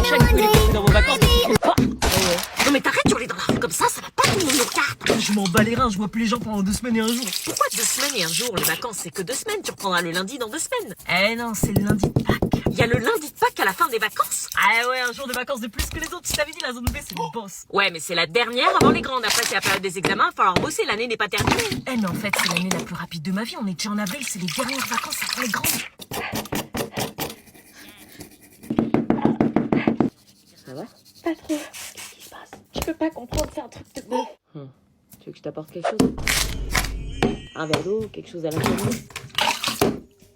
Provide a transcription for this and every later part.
prochaine que les copains dans vos vacances. Non mais t'arrêtes, tu les dans la rue comme ça va pas tout le monde nous regarde. Je m'en bats les reins, je vois plus les gens pendant 2 semaines et un jour. Pourquoi 2 semaines et un jour? Les vacances c'est que 2 semaines, tu reprendras le lundi dans 2 semaines. Eh non, c'est le lundi de Pâques. Il y a le lundi de Pâques à la fin des vacances. Ah ouais, un jour de vacances de plus que les autres, je t'avais dit, la zone B c'est le boss. Ouais, mais c'est la dernière avant les grandes, après c'est la période des examens, il va falloir bosser, l'année n'est pas terminée. Eh mais en fait c'est l'année la plus rapide de ma vie, on est déjà en avril, c'est les dernières vacances avant les grandes. Ça va? Pas trop. Qu'est-ce qui se passe? Je peux pas comprendre, c'est un truc de neuf. Tu veux que je t'apporte quelque chose? Un verre d'eau, quelque chose à l'infirmerie?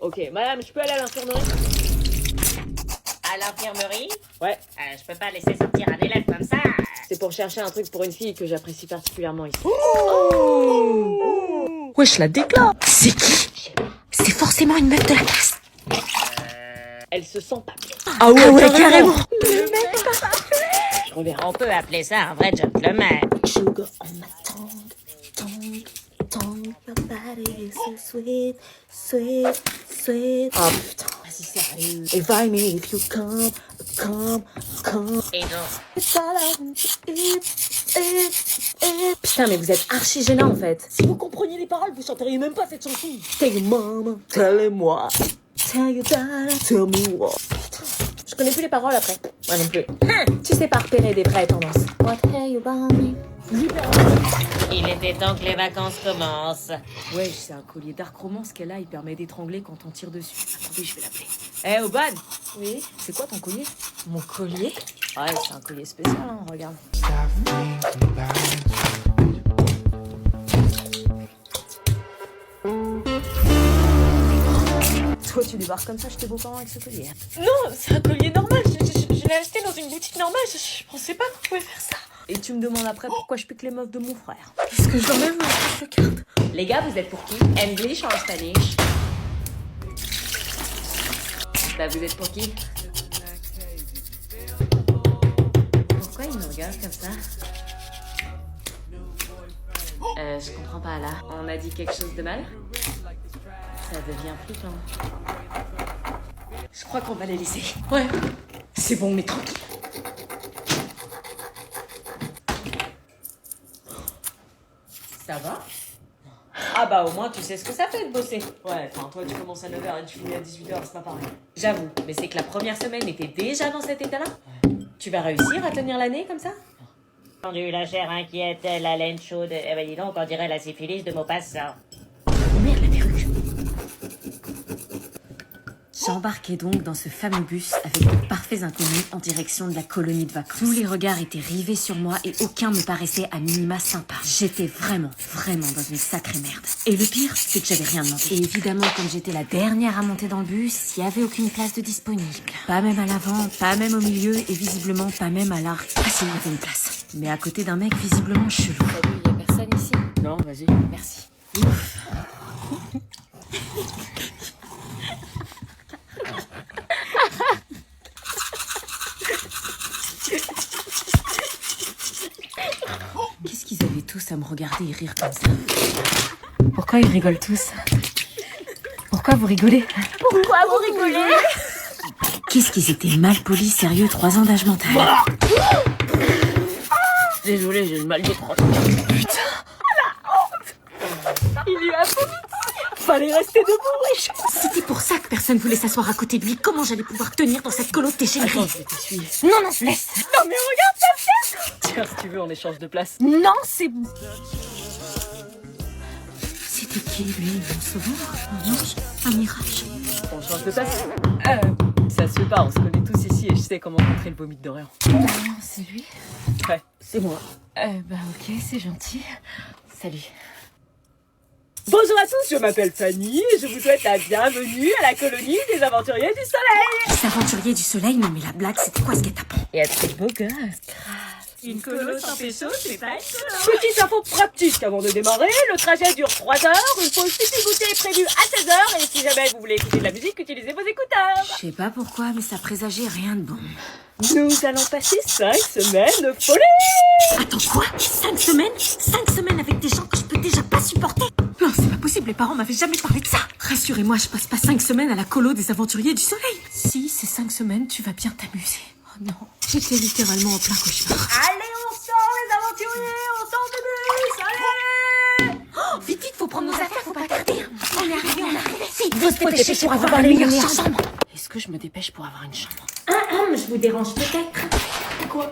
Ok, madame, je peux aller à l'infirmerie? À l'infirmerie? Ouais. Je peux pas laisser sortir un élève comme ça. C'est pour chercher un truc pour une fille que j'apprécie particulièrement ici. Oh wesh, la déclare. C'est qui? C'est forcément une meuf de la classe. Elle se sent pas bien. Ah ouais, carrément. Le mec pas Je reverrai. On peut appeler ça un vrai gentleman. Sugar on my tongue, tongue, tongue. Your body is so sweet, sweet, sweet. Oh putain, vas-y sérieux. Invite me if you come, come, come. Et donc, It's all I want to eat, eat, eat. Putain, mais vous êtes archi gênant en fait. Si vous compreniez les paroles, vous chanteriez même pas cette chanson. Tell your mama, tell-moi. Tell your daddy, tell me what. Putain, je connais plus les paroles après. Moi non plus. Tu sais pas repérer des vraies tendances. What have you about me? il était temps que les vacances commencent. Ouais, c'est un collier Dark Romance qu'elle a, il permet d'étrangler quand on tire dessus. Attendez, je vais l'appeler. Eh, Oban. Oui. C'est quoi ton collier? Mon collier? Ouais, c'est un collier spécial, hein, regarde. Toi, tu débarques comme ça chez tes beaux-parents avec ce collier? Non, c'est un collier normal. Je l'ai acheté dans une boutique normale. Je pensais pas qu'on pouvait faire ça. Et tu me demandes après pourquoi je pique les meufs de mon frère. Est-ce que je dois même me carte? Les gars, vous êtes pour qui? English or Spanish? Bah, vous êtes pour qui? Pourquoi il me regarde comme ça? Je comprends pas là. On a dit quelque chose de mal? Ça devient flippant. Je crois qu'on va les laisser. Ouais. C'est bon, mais tranquille. Ça va? Ah bah au moins tu sais ce que ça fait de bosser. Ouais, enfin toi tu commences à 9h et tu finis à 18h, c'est pas pareil. J'avoue, mais c'est que la première semaine était déjà dans cet état-là? Tu vas réussir à tenir l'année comme ça? Entendu, la chair inquiète, la laine chaude. Eh ben dis donc, on dirait la syphilis de Maupassant. Merde, la perruque. J'embarquais donc dans ce fameux bus avec de parfaits inconnus en direction de la colonie de vacances. Tous les regards étaient rivés sur moi et aucun me paraissait à minima sympa. J'étais vraiment dans une sacrée merde. Et le pire, c'est que j'avais rien demandé. Et évidemment, comme j'étais la dernière à monter dans le bus, il n'y avait aucune place de disponible. Pas même à l'avant, pas même au milieu et visiblement pas même à l'arc. Ah si, il y avait une place. Mais à côté d'un mec visiblement chelou. Salut, y'a personne ici? Non, vas-y. Merci. Qu'est-ce qu'ils avaient tous à me regarder et rire comme ça? Pourquoi ils rigolent tous? Pourquoi vous rigolez? Pourquoi vous rigolez? Qu'est-ce qu'ils étaient mal polis, sérieux, 3 ans d'âge mental. Désolé, j'ai le mal de prendre. Il lui a vomi. Fallait rester debout, wesh. C'était pour ça que personne voulait s'asseoir à côté de lui. Comment j'allais pouvoir tenir dans cette colo dégénérée? Je vais t'essuyer. Non, laisse. Non mais regarde ça. Tiens, si tu veux, on échange de place. Non, c'est... C'était qui, lui? Un sauveur? Un ange? Un mirage? On change de place? Ça se fait pas, on se connaît tous ici et je sais comment contrer le vomi de Dorian. Non, c'est lui. Ouais, c'est moi. Bah ok, c'est gentil. Salut. Bonjour à tous, je m'appelle Fanny et je vous souhaite la bienvenue à la colonie des aventuriers du soleil. Les aventuriers du soleil? Non mais la blague, c'était quoi ce guet-apens? Et à très beau gosse. Une colo sans pécho, c'est pas une colo. Petite info pratique avant de démarrer, le trajet dure 3 heures, une pause pipi goûter est prévue à 16 heures et si jamais vous voulez écouter de la musique, utilisez vos écouteurs. Je sais pas pourquoi, mais ça présageait rien de bon. Nous allons passer 5 semaines de folie. Attends, quoi? 5 semaines? 5 semaines avec des gens que je peux déjà pas supporter? Non, c'est pas possible, les parents m'avaient jamais parlé de ça. Rassurez-moi, je passe pas 5 semaines à la colo des aventuriers du soleil. Si, ces 5 semaines, tu vas bien t'amuser. Oh non. J'étais littéralement en plein cauchemar. Allez, on sort les aventuriers, on sort du bus, allez! Oh, vite, vite, faut prendre nos affaires, faut pas tarder. On est arrivé, on est arrivé. Il faut se dépêcher pour avoir les meilleures chambres. Est-ce que je me dépêche pour avoir une chambre? Je vous dérange peut-être. Quoi?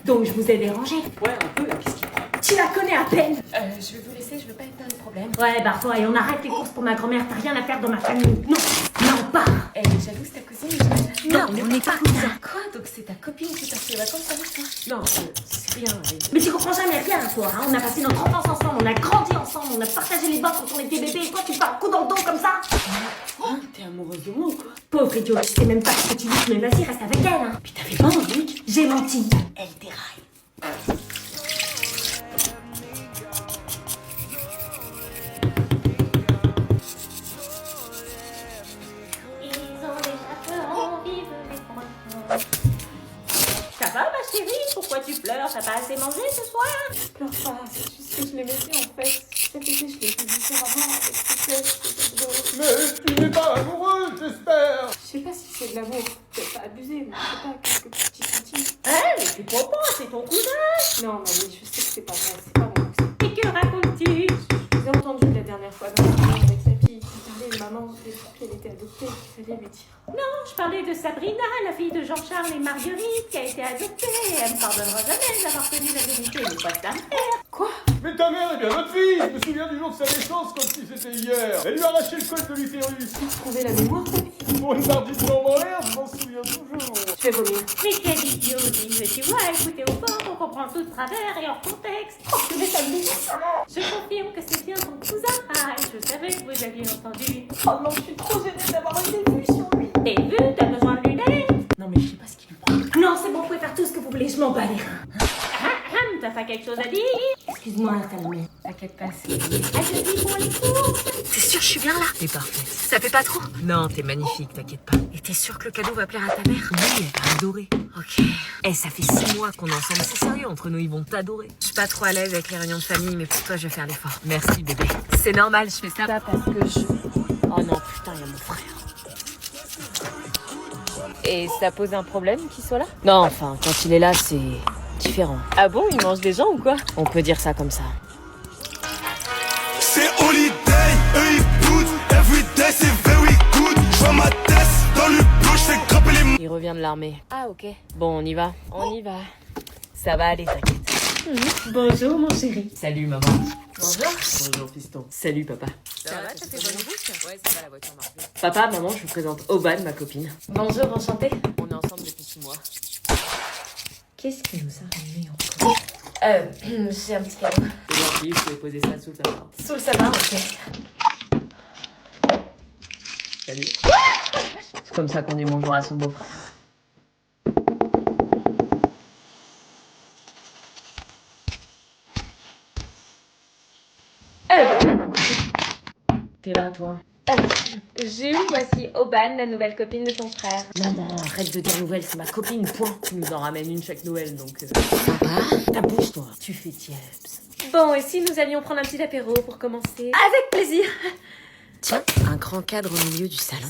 Donc je vous ai dérangé. Ouais, un peu, là, qu'est-ce qu'il y a? Tu la connais à peine. Je vais vous laisser, je veux pas être dans les problèmes. Ouais, barre-toi et on arrête les courses pour ma grand-mère. T'as rien à faire dans ma famille. Non, non, pars. J'avoue, c'est ta cousine, mais Non, on n'est pas cousins. Quoi? Donc c'est ta copine qui passe les vacances avec toi? Non, c'est rien. Mais tu comprends jamais rien, toi. Hein. On a passé notre enfance ensemble, on a grandi ensemble, on a partagé les bains quand on était bébés. Et toi, tu pars coup dans le dos comme ça. Oh, t'es amoureuse de moi ou quoi? Pauvre idiot, tu sais même pas ce que tu dis, mais vas-y, reste avec elle. Hein. Puis t'avais pas envie? J'ai menti. Elle déraille. Ça va, ma chérie? Pourquoi tu pleures? T'as pas assez mangé ce soir? Je pleure pas, c'est juste que je l'ai laissé en fait. Cet été, je l'ai fait différemment avec ce test. Mais tu n'es pas amoureuse, j'espère. Je sais pas si c'est de l'amour, peut-être pas abusé, mais je sais pas, quelques petits sentiments. Mais tu comprends, c'est ton cousin. Non, mais je sais que c'est pas vrai, c'est pas mon cousin. Et que racontes-tu? Je vous ai entendu la dernière fois dans le salon avec sa fille. Il parlait de maman, et qu'elle était adoptée, qu'il fallait lui dire. Non, je parlais de Sabrina, la fille de Jean-Charles et Marguerite, qui a été adoptée. Elle me pardonnera jamais d'avoir connu la vérité, mais pas sa mère. Quoi? Mais ta mère est bien votre fille. Je me souviens du jour de sa naissance comme si c'était hier. Elle lui a arraché le col de l'utérus. Trouver la mémoire, ta fille? Pour une partie de en l'air, je m'en souviens toujours. Je vais vomir. Mais quel idiot, dis, mais tu vois, écoutez au fond, on comprend tout de travers et hors contexte. Oh, mais ça me dégoûte. Je confirme que c'est bien ton cousin. Ah, et je savais que vous aviez entendu. Oh non, je suis trop gênée d'avoir été vue sur lui. T'es vu, t'as besoin de lunettes? Non, mais je sais pas ce qu'il me prend. Non, c'est bon, vous pouvez faire tout ce que vous voulez, je m'en bats les reins. T'as pas quelque chose à dire? Excuse-moi, Salomé. T'inquiète pas, c'est... Ah, je dis pour les courses. T'es sûre que je suis bien là? T'es parfaite. Ça fait pas trop? Non, t'es magnifique, t'inquiète pas. Et t'es sûre que le cadeau va plaire à ta mère? Oui, elle va adorer. Ok. Eh, ça fait 6 mois qu'on est ensemble, c'est sérieux, entre nous, ils vont t'adorer. Je suis pas trop à l'aise avec les réunions de famille, mais pour toi, je vais faire l'effort. Merci, bébé. C'est normal, je fais ça parce que je... Oh non, putain, il y a mon frère. Et ça pose un problème qu'il soit là? Non, enfin, quand il est là, c'est différent. Ah bon, il mange des gens ou quoi? On peut dire ça comme ça. C'est holiday, eux ils boutent, everyday c'est very good. J'vois ma tête dans le bleu, j'fais grimper les... Il revient de l'armée. Ah ok, Bon, on y va? on y va. Ça va aller, t'inquiète. Bonjour, mon chéri. Salut, maman. Bonjour. Bonjour, fiston. Salut, papa. Ça va, t'as fait bonne bouche? Ouais, ça va, la voiture marche bien. Papa, maman, je vous présente Oban, ma copine. Bonjour, enchantée. On est ensemble depuis 6 mois. Qu'est-ce qui nous a ramenés encore? C'est un petit cadeau. C'est gentil, vous pouvez poser ça sous le sapin. Sous le sapin, ok. Salut. C'est comme ça qu'on dit bonjour à son beau-frère. T'es là, toi? Jules, voici Oban, la nouvelle copine de ton frère. Non, arrête de dire nouvelle, c'est ma copine, point. Tu nous en ramènes une chaque Noël, donc... Sympa. Ta bouche, toi. Tu fais tiepс. Bon, et si nous allions prendre un petit apéro pour commencer? Avec plaisir. Tiens, un grand cadre au milieu du salon.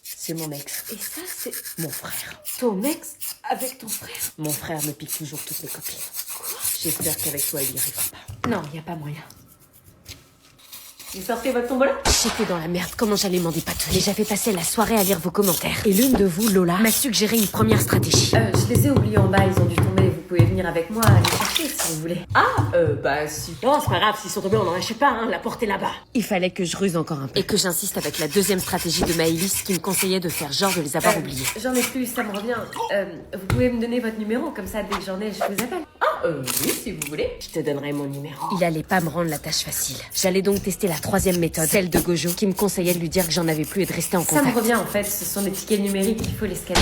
C'est mon ex. Et ça, c'est Mon frère. ton ex avec ton frère? Mon frère me pique toujours toutes mes copines. J'espère qu'avec toi, il y arrivera pas. Non, y a pas moyen. Vous sortez votre tombola? J'étais dans la merde, comment j'allais m'en dépatouiller? J'avais passé la soirée à lire vos commentaires. Et l'une de vous, Lola, m'a suggéré une première stratégie. Je les ai oubliés en bas, ils ont dû tomber. Vous pouvez venir avec moi les chercher si vous voulez. Bah si. Non, c'est pas grave, s'ils sont tombés, on en achète pas, hein, la porte est là-bas. Il fallait que je ruse encore un peu. Et que j'insiste avec la deuxième stratégie de Maëlys qui me conseillait de faire genre de les avoir oubliés. J'en ai plus, ça me revient. Vous pouvez me donner votre numéro, comme ça, dès que j'en ai, je vous appelle. Oui, si vous voulez. Je te donnerai mon numéro. Il allait pas me rendre la tâche facile. J'allais donc tester la troisième méthode, celle de Gojo, qui me conseillait de lui dire que j'en avais plus et de rester en Ça contact. me revient en fait, ce sont des tickets numériques, il faut les scanner.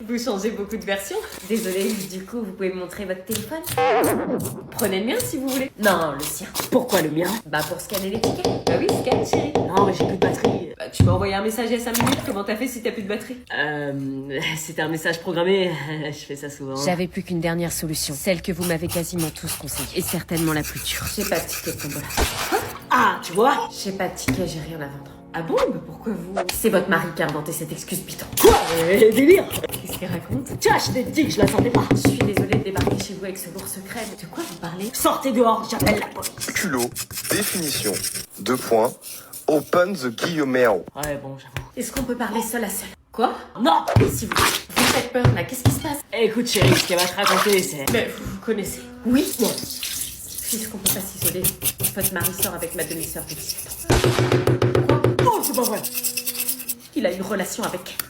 Vous changez beaucoup de versions. Désolée, du coup, vous pouvez me montrer votre téléphone. Prenez le mien si vous voulez. Non, le sien. Pourquoi le mien? Bah pour scanner les tickets. Bah oui, scanne chérie. Non, mais j'ai plus de batterie. Bah tu m'as envoyé un message il y a 5 minutes, comment t'as fait si t'as plus de batterie? C'était un message programmé. Je fais ça souvent. J'avais plus qu'une dernière solution, celle que vous m'avez quasiment tous conseillée, et certainement la plus dure. J'ai pas de ticket de tombola. Ah, tu vois? J'ai pas de ticket, j'ai rien à vendre. Ah bon? Mais pourquoi vous? C'est votre mari qui a inventé cette excuse piton. Quoi? Délire! Qu'est-ce Et raconte. Tiens, je t'ai dit que je la sentais pas. Je suis désolée de débarquer chez vous avec ce lourd secret. De quoi vous parlez? Sortez dehors, j'appelle la police. Culot, définition. 2 points. Open the guillemets. Ouais, bon, j'avoue. Est-ce qu'on peut parler seul à seul? Quoi? Non. Si vous faites peur là, qu'est-ce qui se passe? Écoute, chérie, ce qu'elle va te raconter, c'est... Mais vous connaissez. Oui? Bon. Puisqu'on peut pas s'isoler, votre mari sort avec ma demi-sœur de 17 ans. Oh, c'est pas vrai. Il a une relation avec elle.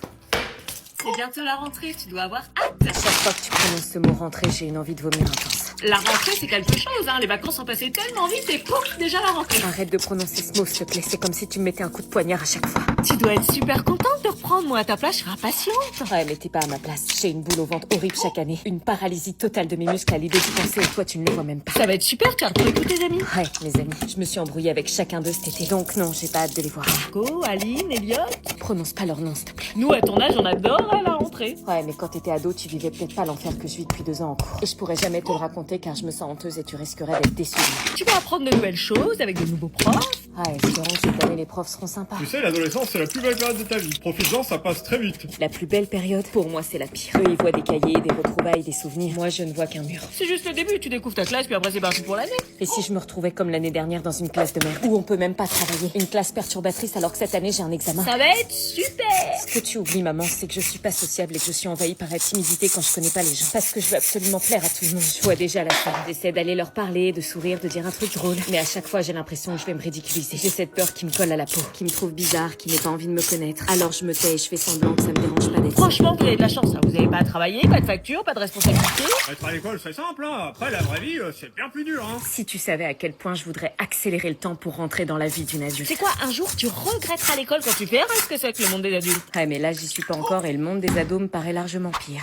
C'est bientôt la rentrée, tu dois avoir hâte. Chaque fois que tu prononces ce mot rentrée, j'ai une envie de vomir intense. La rentrée, c'est quelque chose, hein. Les vacances sont passées tellement vite et pouf, déjà la rentrée. Arrête de prononcer ce mot, s'il te plaît. C'est comme si tu me mettais un coup de poignard à chaque fois. Tu dois être super contente de reprendre. Moi, à ta place, je serais impatiente. Ouais, mais t'es pas à ma place. J'ai une boule au ventre horrible chaque année. Une paralysie totale de mes muscles à l'idée d'y penser et toi, tu ne le vois même pas. Ça va être super, tu vas retrouver tous tes amis. Ouais, mes amis. Je me suis embrouillée avec chacun d'eux cet été. Donc non, j'ai pas hâte de les voir. Marco, Aline, Elliot. Prononce pas leur nom, s'il te plaît. Nous, à ton âge, on adore la rentrée. Ouais, mais quand t'étais ado, tu vivais peut-être pas l'enfer que je vis depuis 2 ans en cours. Et je pourrais jamais te le raconter car je me sens honteuse et tu risquerais d'être déçue. Tu vas apprendre de nouvelles choses avec de nouveaux profs. Ouais, espérons que cette année, les profs seront sympas. Tu sais, l'adolescence, c'est la plus belle période de ta vie. Profites-en, ça passe très vite. La plus belle période, pour moi, c'est la pire. Eux, ils voient des cahiers, des retrouvailles, des souvenirs. Moi, je ne vois qu'un mur. C'est juste le début, tu découvres ta classe, puis après c'est parti pour l'année. Et si je me retrouvais comme l'année dernière dans une classe de merde, où on peut même pas travailler, une classe perturbatrice alors que cette année j'ai un examen. Ça va être super. Ce que tu oublies, maman, c'est que je suis pas sociable et que je suis envahie par la timidité quand je connais pas les gens. Parce que je veux absolument plaire à tout le monde. Je vois déjà la fin. J'essaie d'aller leur parler, de sourire, de dire un truc drôle. Mais à chaque fois, j'ai l'impression que je vais me ridiculiser. J'ai cette peur qui me colle à la peau, qui me trouve bizarre, qui n'ait pas envie de me connaître. Alors je me tais et je fais semblant que ça me dérange pas d'être. Franchement, vous avez de la chance, hein. Vous avez pas à travailler, pas de facture, pas de responsabilité. Être à l'école, c'est simple, hein. Après, la vraie vie, c'est bien plus dur, hein. Si tu savais à quel point je voudrais accélérer le temps pour rentrer dans la vie d'une adulte. C'est quoi, un jour tu regretteras l'école quand tu verras ce que c'est que le monde des adultes. Ouais, mais là, j'y suis pas encore et le monde des ados me paraît largement pire.